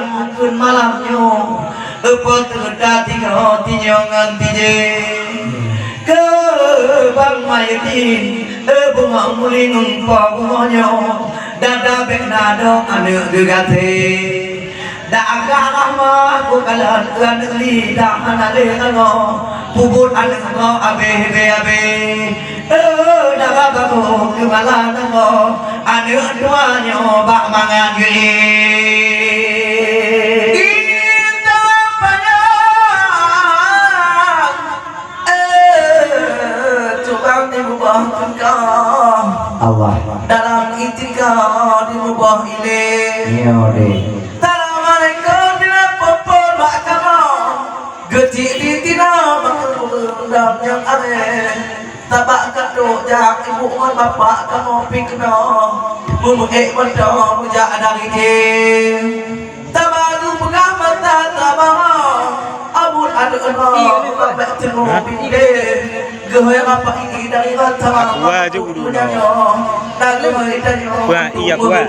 mungkin malamnya apa terdati kau tinjongan tije ke bang mayetin bunga muling pokoknya dada benado anu gegate dak agama ku kalan kan lidah anale ngo puput anu ngo abe abe dak agama ku kalan ngo anu duanya bak mangan ge Allah dalam itikad di mubah ile iya deh assalamualaikum bila popon bakama geci di tina bangdam yang are tabak kaduk jak ibu ngan bapak kamu pikno mumu wado mujak dari ke tabadu pegah mata tabama abun adu no babak temu binde gaya apa ini dari mata gua aja udah iya gua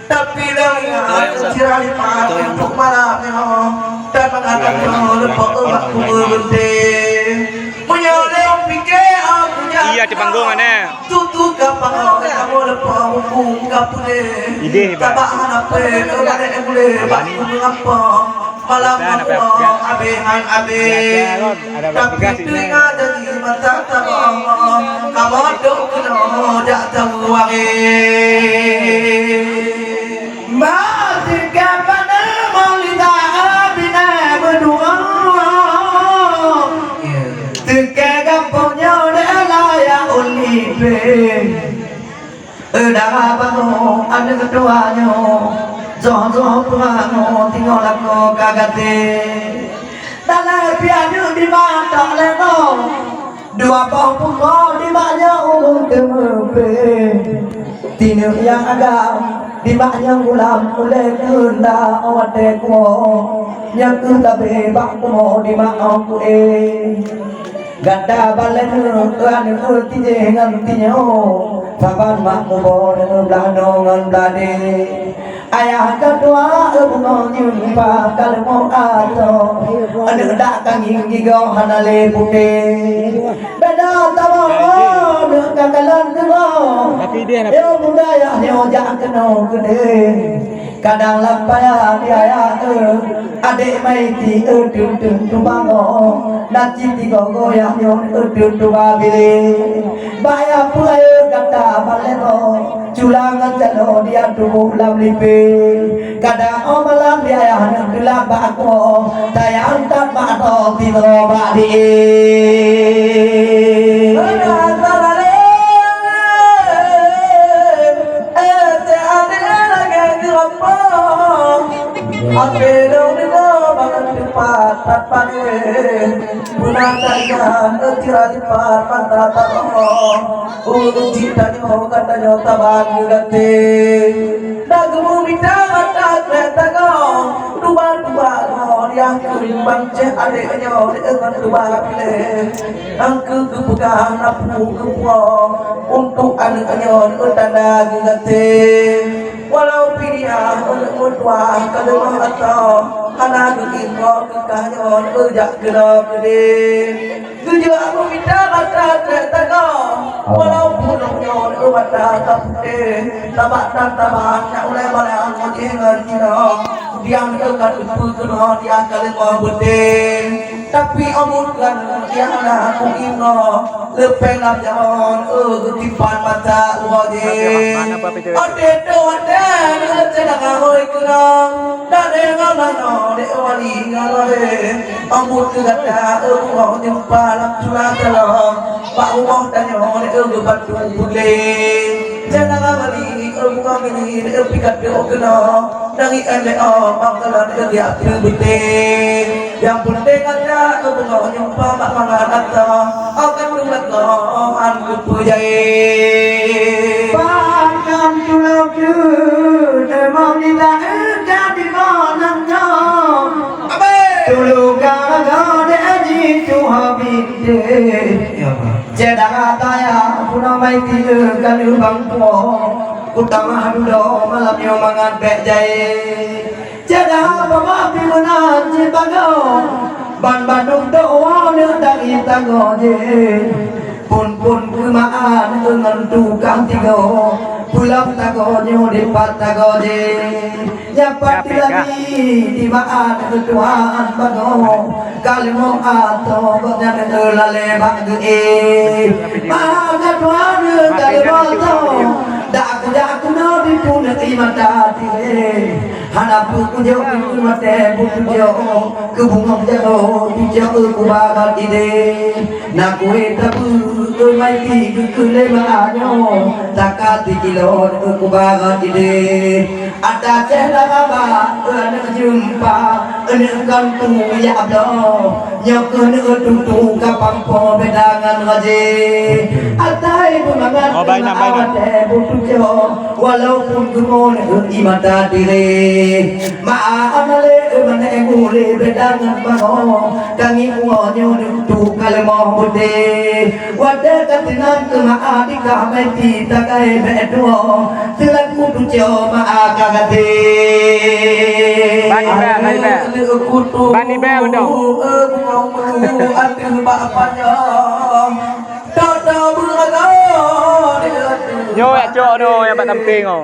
tapi dengan cirali pada untuk malamnya dan mengatakan lepok waktu berhenti punya leong pikir aku iya di panggungannya tutup kapal kamu lepok buka pule ide tabak apa ada yang boleh bantu mengapa malam abehan abe tapi telinga jadi mata tabang kamu dok kena dak tahu wangi mati kapana maulida bina berdua teka kampungnya delaya ulipe dah bangun ada keduanya Zoh puango tinggal aku kagate dalam pianu di mata leno dua pohon di banyak temepe tinu yang agam di banyak ulam oleh kunda awateko yang kunda bebak mo di mana aku ganda balen kan tije ngantinya kapan mak mo blano ngan blade ayah kedua bunga nyumpa kalau mau ato anu dak kanging gigo hanale putih beda tawo dak kakalan kulo yo budaya nyo jak keno gede kadang lapaya biaya adik maiti dun tubango naci tigo goyah nyo dun tubabile baya puayo kata baleno culangan jalo dia tubuh lam lipe kadang omalam biaya yang gelap bako tayang tak bato tino badi yang kurimbang cek adeknya dengan dua pilih angku kepegang napu kepuang untuk anaknya tanda gigate walau pilihan untuk dua kalau atau anak kita kekahnya kerja kena gede tujuh aku minta mata tertaga walaupun nyo mata kapte tabak nak oleh balang mo dengan kita diam dekat itu dia kali mau berdeng tapi omongkan dia nak aku ino lepen lam jalan ketipan mata wajib ade do ade cedang ahoy kurang dade ngalano de wali ngalore omong kegata mau jumpa lam curang dalam pak umah danyo de batu bule jangan ngali omong ini pikat de okno nangi LO bangkalan dia terbete yang penting ada bunga nyumpa mak mangan atau akan lumat lo an kepujai bahkan tulau tu demam di dalam jadi manangnya dulu kalau jadi tu habis cedang ataya punah mai tiga kali bangku utama hadudo malam yo mangan bek jai Jada mama pimana cibago ban bandung doa neutak itago je pun kemaan dengan tukang tigo pulang tago nyo di patago je yang pati lagi di maan ketuaan bago kalimo ato gonya lale bang maka tuan kalimo ato dak no di pun imata dire hanapu kujo mate bujo kebungong jago bijo kubagat ide nakue tabu mai ti kule maanyo takati kilo kubagat ide ada cera ba ane jumpa ane kantu ya abdo nyok ane tuntu kapang po bedangan ngaje atai bumangan ate bujo walaupun kumone imata dire maanale mane ngule bedangan bango kangi ngonyo tu kalmo bude wade katinan maadi kameti takai bedo silan kudu jo maagagate Bani be dong. atil bapanya tada buraga Nyo ya cok no yang bat tamping oh.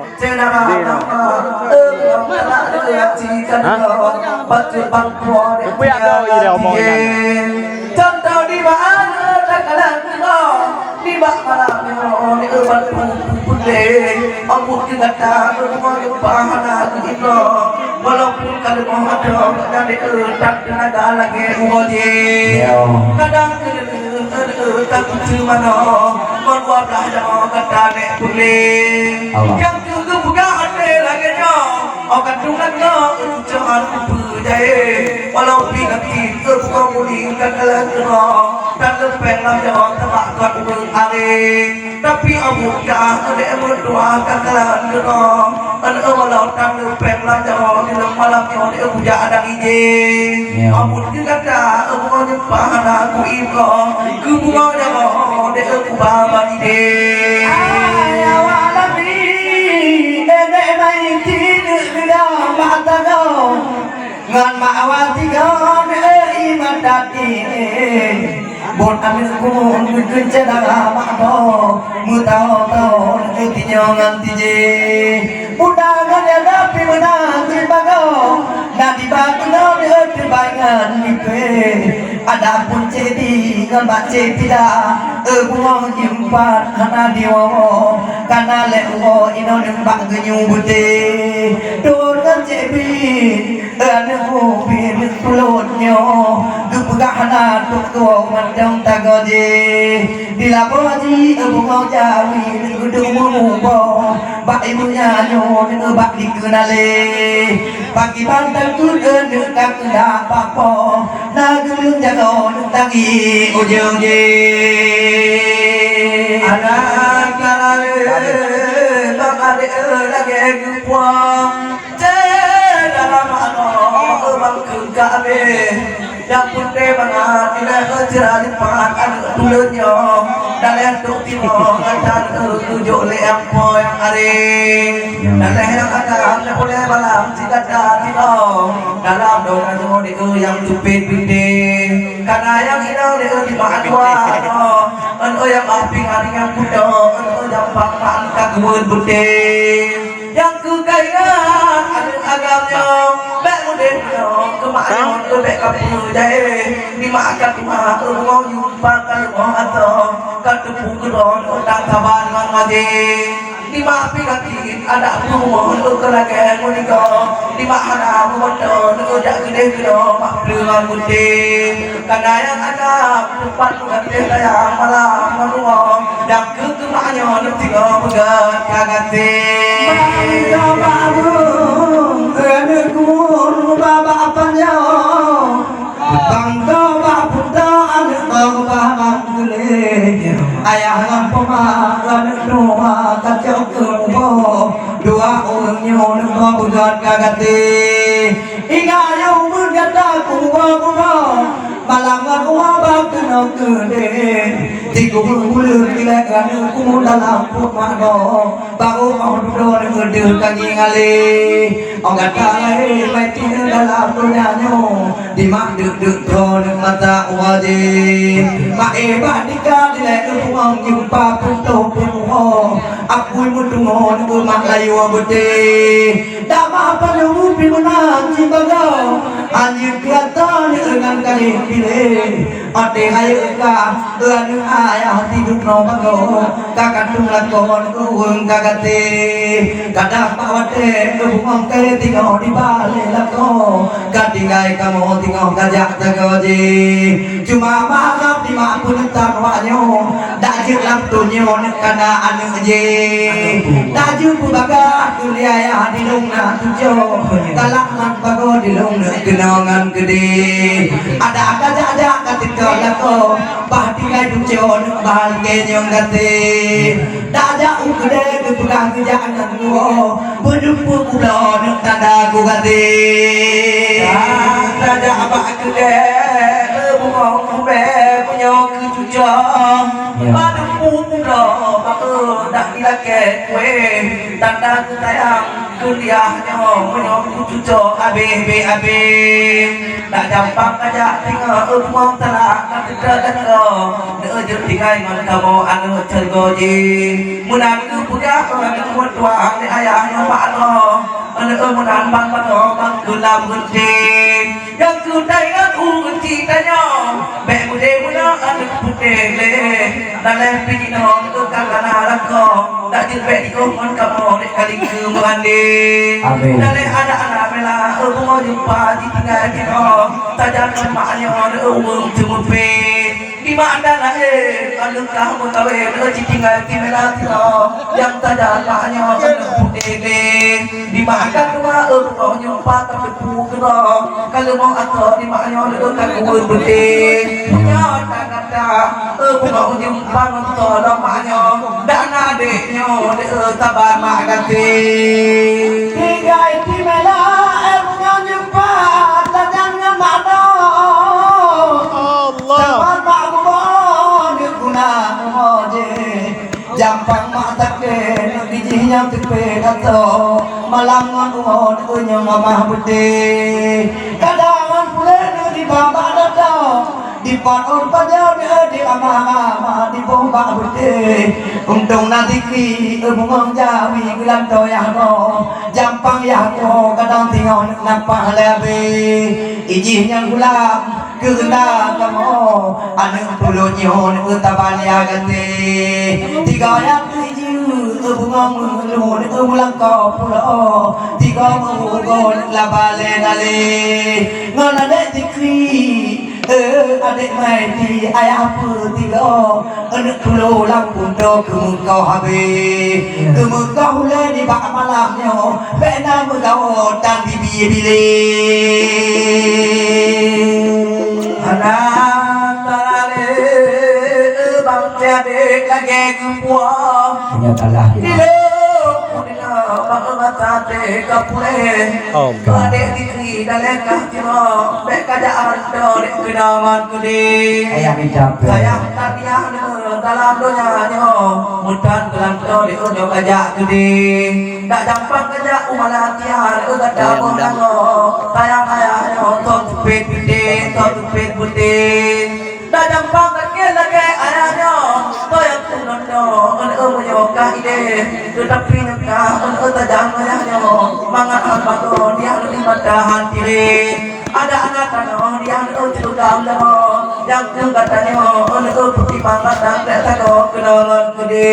Tapi ada ide omong kan. Contoh di mana takalan kita di mana ni ubat putih ambut kita tak semua bahana kita walaupun kalau mau ada dari tak tenaga lagi uji kadang tak cuma no membuat dah kata nek pulih yang juga buka hati lagi no akan tunang no jangan percaya walau pikir bukan muli kekalan no dan lepaslah jangan terbak kat hari tapi amukah ada berdoa kekalan no walau tak lepaslah jangan di malam yang dia puja ada ije amuk juga tak bukan jumpa aku ibu kubunga jangan dia kubaba ide ayawalami ene mai tidak mata kau ngan maawati kau iman dati bon amin kumun kencana makdo mutau tau tinyo nganti je mudah ngane dapi menanti bago nadi bagno di bangan ipe ada pun cedi ngan tidak buang jimpan kana diwo kana lewo ino nembak genyu bude dur ngan cebi ane hobi pulutnyo gepegahana tuk mandang tagoje dilapoji bunga jawi gudung mubo bak ibunya nyo bak dikenale pagi pantai kuda dekat dak papo nagelung jago tangi ujung je anak kalale bakade lagi gupuang dalam bang kekabe yang putih banget tidak kecerah di pangan dulunya dalam tuk timo dan tujuh lempo yang hari dalam yang ada boleh balam jika tino dalam doa semua itu yang tupit pindih karena yang ini di makan dua anu yang api hari yang pudo anu yang pangpan kagum putih yang kekayaan anu agamnya kemarin tu bek kapu jai ni makan cuma rumah jumpa kalau mau atau kalau pukul orang kawan dengan maje di mapi kaki ada rumah untuk kelakar muniko di mana motor untuk jak gede gede mak dengan putih karena yang ada tempat gede yang malam manuang yang kemarin nanti kau pegang kagate babu kumur baba apanya bangga baputa ane baba gule ayah ngampoma ane doa kacau kumbo dua orangnya ane buat kagate ingayo bergata kumbo malam aku abang kena kede tiga bulan gila kerana aku dalam pun makno baru mau duduk ngedil kaki ngali orang kata lain mati dalam dunianya di mak duduk kau mata wajib mak badika dilek uang jumpa putu putu aku mudungo nunggu mak layu abute dama palu pimenang cibago anjir kata dengan kali pilih ade hayuka anu ayah tidur no bago kakak tunglah kon uang kakate kadang pawate ubung kare tinggal di balik lako katingai kamu tinggal kajak jagoji cuma maaf di maapun tanwanyo dajir lam tunyo kana anu je dajir pubaga kuliah di lungna tujo kalakman bago di lungna kenangan gede ada kajak katika lako bahtikai tujon bahal kenyong gate dajak ukde kepulang kejangan nuo bedumpu kulon tanda kugate dajak apa kede bungong be punya kejujang bedumpu kulon baku dak dilake kue tanda ketayang kuliahnya punya kejujang abe tak gampang aja tinggal umum telah nanti terdengar neujur tinggal ngan kamu anu tergoji munang itu punya orang itu tua ni ayahnya makno anu munang bang makno bang gulam gunting yang kudai anu citanya bek bude muna anu putih le dalam pinino itu kakana lako tak dilbek dikomon kamu dek kali ke mandi dalam anak-anak bela mau jumpa di tinggal kita tajam maknya umum cumupe di mana lahir kalau kamu tahu di tinggal kita yang tajam maknya putih di mana rumah mau jumpa tapi pukro kalau mau atau di maknya kamu putih punya kata mau jumpa untuk maknya dan adiknya tabar makati tinggal di mana jampang mata ke bijinya tepe kato malam ngon unyo mama bude kadangan pule di baba dato di panon pajau di ama di bomba bude untung nanti ki bungong jawi gulam toyah no jampang ya ko kadang tinggal nampak lebe ijinya gulam kena kamu anu pulau nyon utaban ya gante tiga yang tujuh bunga mulun ulang kau pulau tiga mugon labale nale ngana dek tikri adik mati ayah putiga anak pulau lampun do kau habe kau le di bak malamnya bena mengau dan di bile anak tarale bang tiade lagi kupuang nyatalah mata te kapule kade dikri dalek kahtino be kadaan do kenangan kudi ayah dicapai sayang tadiah dalam dunia nyo mudan gelang do di unyo kajak kudi tak gampang kajak umalatian gada bonango sayang ayahnya to tupit putih tak gampang kake lagi ayahnya to yang tunono unyo kahide tetapi nyaka tajam ayahnya mangat albato dia lebih matahan tiri ada anak kano dia juga yang katanya putih pangat dan tak kenangan kudi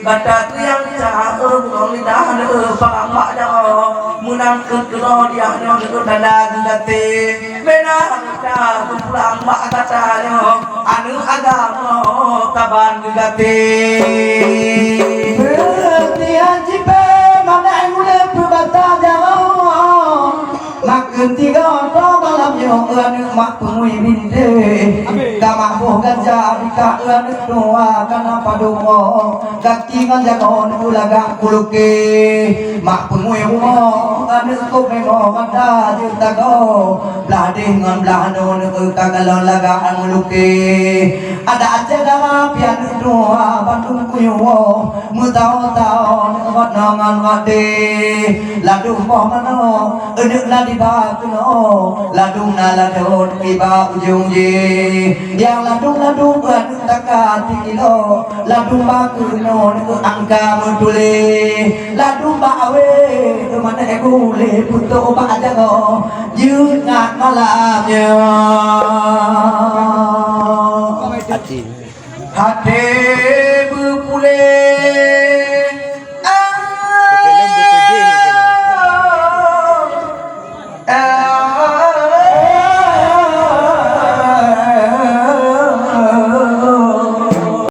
kata tu yang cah bukan lidah pak munang kekelo dia tanda gati bena kita pulang mak katanya anu agama taban gati tiang cipe mana mulai berbata jauh mak Ketiga to malam yo anu mak pemui binde Kama boh ganja bika anu doa kana padumo Kaki ganja kon ulaga kuluke Mak pemui mo anu ko memo kata juta go Blade ngon blano nu kagalon laga anu luke Ada aja dah pian doa bandung kuyo Mutao-tao ngot nongan ngade Ladu moh mano enek ladi kuno ladung na ladon iba ujung je yang ladung anu takati kilo ladung bakuno nu angka mutule ladung bawe mana egule puto ba jagoยืน ngak malamnya hati berpule